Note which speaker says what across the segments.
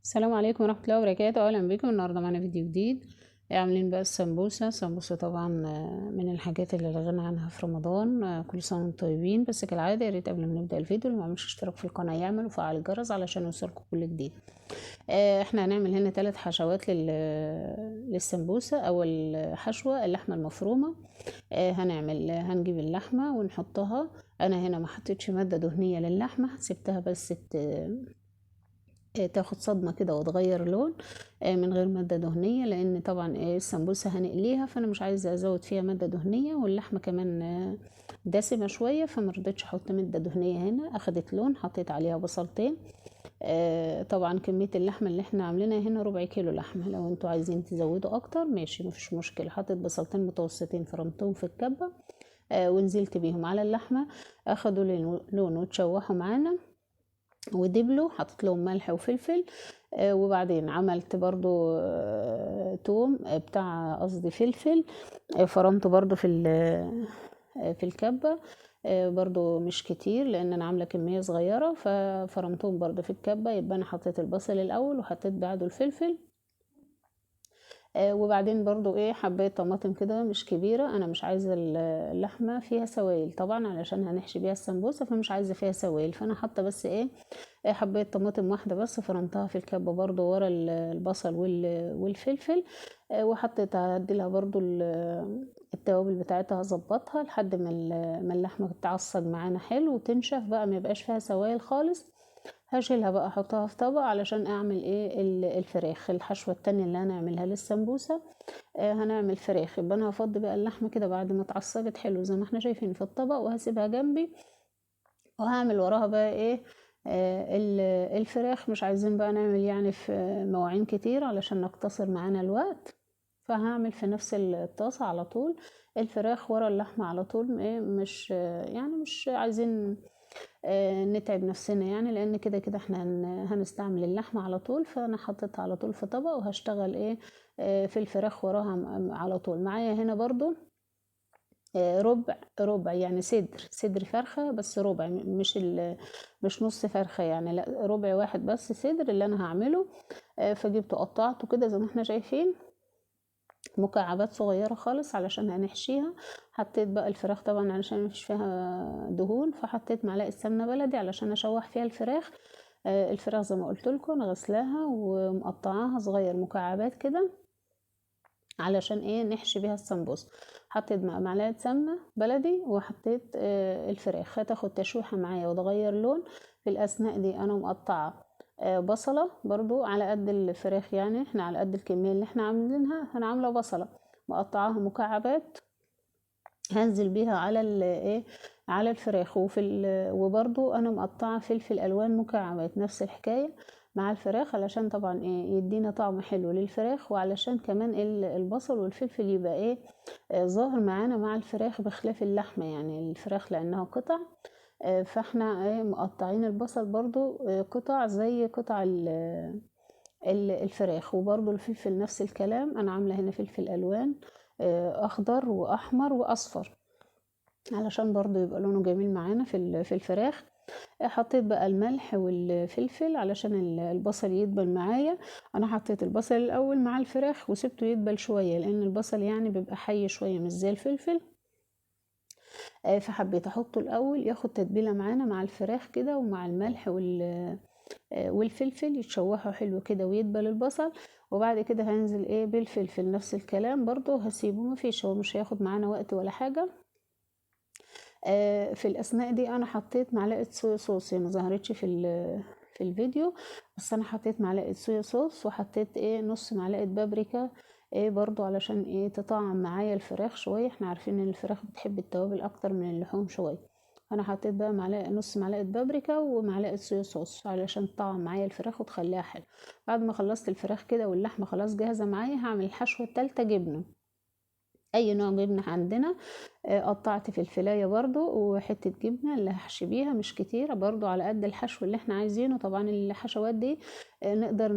Speaker 1: السلام عليكم ورحمة الله وبركاته. أهلا بكم النهاردة معانا فيديو جديد. عاملين بقى السمبوسة طبعا، من الحاجات اللي لا غنى عنها في رمضان. كل سنة وانتم طيبين. بس كالعادة يا ريت قبل ما نبدأ الفيديو اللي معملش اشتراك في القناة يعمل وفعل الجرس علشان يوصلكم كل جديد. احنا هنعمل هنا 3 حشوات للسمبوسة. أول حشوة اللحمة المفرومة. هنجيب اللحمة ونحطها. أنا هنا ما حطيتش مادة دهنية للحمة، سبتها بس تاخد صدمة كده وتغير لون، من غير مادة دهنية، لان طبعا السمبوسة هنقليها، فانا مش عايزة ازود فيها مادة دهنية، واللحمة كمان دسمة شوية، فمرضتش احط مادة دهنية. هنا اخدت لون، حطيت عليها بصلتين. طبعا كمية اللحمة اللي احنا عاملينها هنا 1/4 كيلو لحمة، لو انتوا عايزين تزودوا اكتر ماشي مفيش مشكلة. حطيت بصلتين متوسطين فرمتهم في الكبة، ونزلت بيهم على اللحمة، اخدوا لون وتشوحوا معانا ودبلوا، حطيت لهم ملح وفلفل. وبعدين عملت برضو توم، بتاع قصدي فلفل، فرمته برضو في الكبة. برضو مش كتير لان انا عاملة كمية صغيرة، ففرمتهم برضو في الكبة. يبقى انا حطيت البصل الاول وحطيت بعده الفلفل. وبعدين برضو حباية طماطم كده مش كبيرة، انا مش عايزة اللحمة فيها سوائل طبعا علشان هنحشي بيها السمبوسة، فمش عايزة فيها سوائل، فانا حاطة بس حباية طماطم واحدة بس، فرمتها في الكبة برضو ورا البصل والفلفل. وحطيت هديلها برضو التوابل بتاعتها، هظبطها لحد ما اللحمة تتعصج معانا حلو وتنشف بقى، ما يبقاش فيها سوائل خالص. هشيلها بقى احطها في طبق علشان اعمل الفراخ، الحشوة التانية اللي هنعملها للسمبوسة. هنعمل فراخ. يبقى انا هفضي بقى اللحمة كده بعد ما اتعصجت حلو زي ما احنا شايفين في الطبق، وهسيبها جنبي، وهعمل وراها بقى الفراخ. مش عايزين بقى نعمل يعني في مواعين كتير علشان نقتصر معانا الوقت، فهعمل في نفس الطاسة على طول الفراخ ورا اللحمة على طول. مش يعني مش عايزين نتعب نفسنا يعني، لان كده كده احنا هنستعمل اللحمة على طول. فانا حطيتها على طول في طبق، وهشتغل في الفراخ وراها على طول. معايا هنا برضو ربع يعني صدر فرخة، بس ربع، مش نص فرخة يعني، لا ربع واحد بس صدر اللي انا هعمله. فجبته قطعته كده زي ما احنا شايفين مكعبات صغيرة خالص علشان هنحشيها. حطيت بقى الفراخ طبعا علشان مفيش فيها دهون، فحطيت معلقة سمنة بلدي علشان اشوح فيها الفراخ. الفراخ زي ما قلت لكم انا غسلاها ومقطعاها صغير مكعبات كده علشان نحشي بيها السمبوسه. حطيت معلقه سمنه بلدي، وحطيت الفراخ هتاخد تشويحه معايا وتغير لون. في الاثناء دي انا مقطعه بصله برضو على قد الفراخ، يعني احنا على قد الكميه اللي احنا عاملينها هنعمله بصله مقطعاها مكعبات، هنزل بيها على على الفراخ. وبرضو انا مقطعه فلفل الوان مكعبات نفس الحكايه مع الفراخ، علشان طبعا يدينا طعم حلو للفراخ، وعلشان كمان البصل والفلفل يبقى ظاهر معانا مع الفراخ بخلاف اللحمه، يعني الفراخ لانها قطع. فاحنا مقطعين البصل برضو قطع زي قطع الفراخ. وبرضو الفلفل نفس الكلام، انا عامله هنا فلفل الوان اخضر واحمر واصفر علشان برضو يبقى لونه جميل معانا في الفراخ. حطيت بقى الملح والفلفل علشان البصل يدبل معايا. انا حطيت البصل الاول مع الفراخ وسبته يدبل شويه، لان البصل يعني بيبقى حي شويه مش زي الفلفل. فحبيت احطه الاول ياخد تتبيله معانا مع الفراخ كده، ومع الملح والفلفل يتشوحوا حلو كده ويدبل البصل. وبعد كده هنزل بالفلفل نفس الكلام برضو، هسيبه مفيش، هو مش هياخد معانا وقت ولا حاجه. في الأثناء دي أنا حطيت معلقة صويا صوص، هي مظهرتش في الفيديو، بس أنا حطيت معلقة صويا صوص، وحطيت نص معلقة بابريكا برضو علشان تطعم معايا الفراخ شوية. احنا عارفين ان الفراخ بتحب التوابل أكتر من اللحوم شوية. أنا حطيت بقى نص معلقة بابريكا ومعلقة صويا صوص علشان تطعم معايا الفراخ وتخليها حلو. بعد ما خلصت الفراخ كده واللحمة خلاص جاهزة معايا، هعمل الحشوة التالتة جبنة، اي نوع جبنة عندنا. قطعت فلفلاية برضو وحتة جبنة اللي هحشي بيها مش كتيرة، برضو على قد الحشو اللي احنا عايزينه. طبعا الحشوات دي نقدر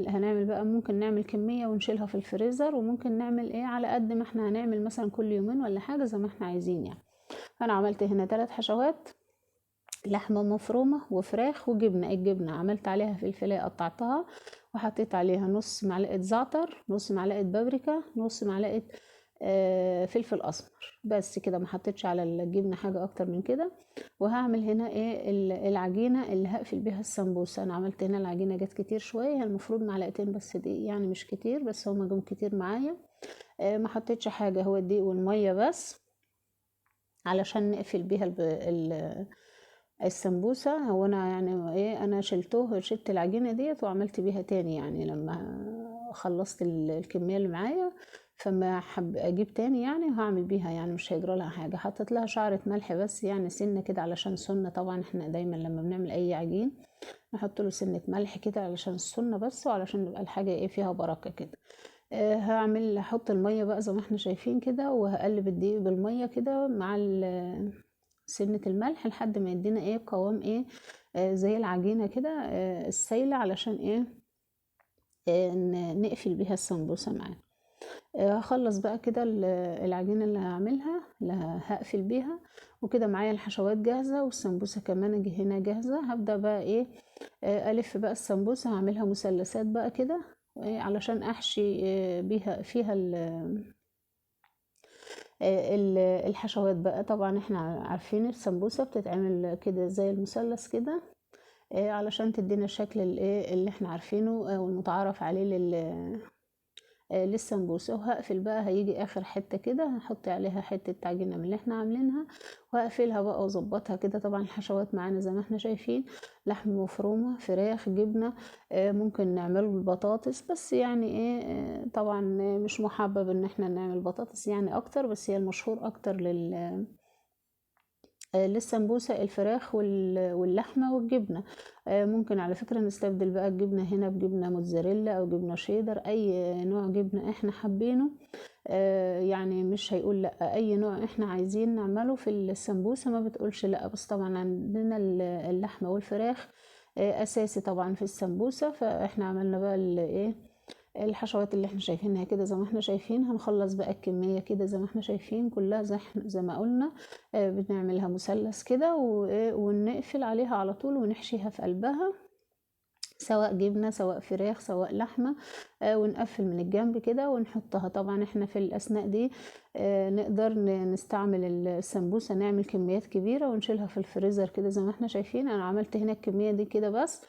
Speaker 1: هنعمل بقى، ممكن نعمل كمية ونشيلها في الفريزر، وممكن نعمل على قد ما احنا هنعمل مثلا كل يومين ولا حاجة زي ما احنا عايزين يعني. فانا عملت هنا 3 حشوات لحمة مفرومة وفراخ وجبنة. الجبنة عملت عليها فلفلاية قطعتها وحطيت عليها نص معلقة زعتر، نص معلقة بابريكا، نص معلقة فلفل اسمر، بس كده. ما حطيتش على الجبنة حاجة اكتر من كده. وهعمل هنا ايه العجينة اللي هقفل بيها السمبوسة. انا عملت هنا العجينة جت كتير شوية، المفروض معلقتين بس دي يعني مش كتير، بس هما جم كتير معايا. ما حطيتش حاجة، هو الدقيق والمية بس علشان نقفل بيها السمبوسة. هو انا يعني ايه، انا شلت العجينة ديت وعملت بيها تاني، يعني لما خلصت الكمية اللي معايا فما حب اجيب تاني يعني، وهعمل بيها يعني مش هيجرى لها حاجة. حطيت لها شعرة ملح بس يعني سنة كده علشان سنة. طبعا احنا دايما لما بنعمل اي عجين نحط له سنة ملح كده علشان السنة بس، وعلشان يبقى الحاجة ايه فيها بركة كده. هحط المية بقى زي ما احنا شايفين كده، وهقلب الدقيق بالمية كده مع سنة الملح لحد ما يدينا ايه قوام ايه زي العجينة كده السايلة، علشان ايه نقفل بيها السمبوسة معانا. هخلص بقى كده العجينة اللي هعملها اللي هقفل بيها، وكده معايا الحشوات جاهزة والسمبوسة كمان هنا جاهزة. هبدأ بقى ايه ألف بقى السمبوسة، هعملها مثلثات بقى كده علشان أحشي بيها فيها الحشوات بقى. طبعا احنا عارفين السمبوسة بتتعمل كده زي المثلث كده علشان تدينا الشكل اللي احنا عارفينه والمتعارف عليه للسمبوسة. وهقفل بقى، هيجي اخر حتة كده هحط عليها حتة عجينة من اللي احنا عاملينها وهقفلها بقى واظبطها كده. طبعا الحشوات معانا زي ما احنا شايفين، لحم مفرومة، فراخ، جبنة، ممكن نعمله بالبطاطس، بس يعني ايه طبعا مش محبب ان احنا نعمل بطاطس يعني اكتر، بس هي المشهور اكتر للسمبوسة الفراخ واللحمة والجبنة. ممكن على فكرة نستبدل بقى الجبنة هنا بجبنة موتزاريلا أو جبنة شيدر، أي نوع جبنة احنا حابينه. يعني مش هيقول لأ، أي نوع احنا عايزين نعمله في السمبوسة ما بتقولش لأ. بس طبعا عندنا اللحمة والفراخ أساسي طبعا في السمبوسة. فاحنا عملنا بقى ايه الحشوات اللي احنا شايفينها كده زي ما احنا شايفين. هنخلص بقى الكمية كده زي ما احنا شايفين كلها زي ما قلنا بنعملها مثلث كده ونقفل عليها على طول ونحشيها في قلبها، سواء جبنة سواء فراخ سواء لحمة. ونقفل من الجنب كده ونحطها. طبعا احنا في الأثناء دي نقدر نستعمل السمبوسة، نعمل كميات كبيرة ونشيلها في الفريزر كده زي ما احنا شايفين. انا عملت هنا الكمية دي كده بس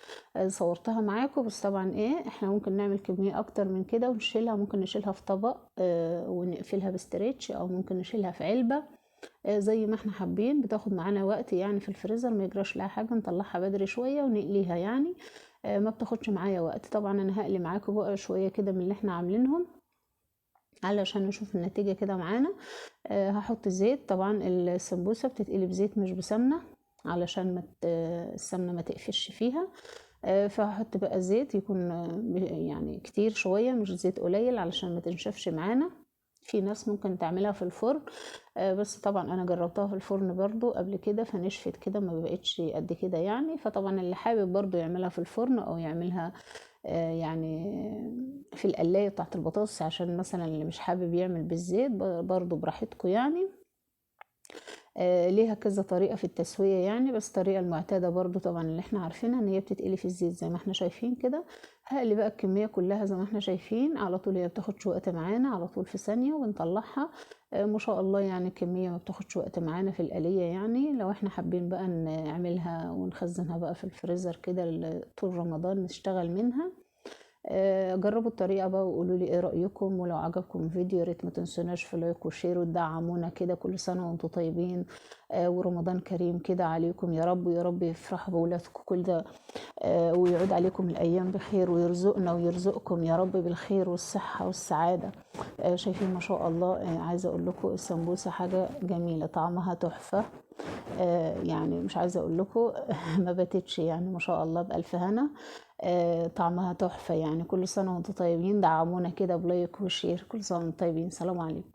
Speaker 1: صورتها معاكم، بس طبعا ايه احنا ممكن نعمل كمية اكتر من كده ونشيلها. ممكن نشيلها في طبق ونقفلها بستريتش، او ممكن نشيلها في علبة زي ما احنا حابين. بتاخد معانا وقت يعني في الفريزر، ما يجراش لها حاجة، نطلعها بدري شوية ونقليها يعني ما بتاخدش معايا وقت. طبعا انا هقلي معاكم بقى شوية كده من اللي احنا عاملينهم علشان نشوف النتيجة كده معانا. هحط زيت. طبعا السمبوسة بتتقلي بزيت مش بسمنة علشان السمنة ما تقفش فيها. فهحط بقى زيت يكون يعني كتير شوية، مش زيت قليل علشان ما تنشفش معانا. في ناس ممكن تعملها في الفرن بس طبعا انا جربتها في الفرن برضو قبل كده فنشفت كده ما بقتش قد كده يعني. فطبعا اللي حابب برضو يعملها في الفرن او يعملها يعني في القلاية بتاعت البطاطس، عشان مثلا اللي مش حابب يعمل بالزيت برضو براحتكم يعني. ليها كذا طريقة في التسوية يعني، بس الطريقة المعتادة برضو طبعا اللي احنا عارفينها ان هي بتتقلي في الزيت زي ما احنا شايفين كده. هقلي بقى الكمية كلها زي ما احنا شايفين على طول، هي بتاخدش وقت معانا على طول في ثانية ونطلعها. ما شاء الله يعني الكمية ما بتاخدش وقت معانا في القلية يعني. لو احنا حابين بقى نعملها ونخزنها بقى في الفريزر كده طول رمضان نشتغل منها. جربوا الطريقة بقى وقولوا لي ايه رأيكم. ولو عجبكم الفيديو يا ريت ما تنسوناش في لايك وشير وتدعمونا كده. كل سنة وانتم طيبين ورمضان كريم كده عليكم يا رب، ويا رب يفرح بولادكم كل ده ويعود عليكم الأيام بخير، ويرزقنا ويرزقكم يا رب بالخير والصحة والسعادة. شايفين ما شاء الله. عايزة أقول لكم السمبوسة حاجة جميلة، طعمها تحفة. يعني مش عايزة أقول لكم ما باتتش يعني ما شاء الله بألف هنا. طعمها تحفة يعني. كل سنة وانتم طيبين، دعمونا كده بلايك وشير. كل سنة وانتم طيبين، سلام عليكم.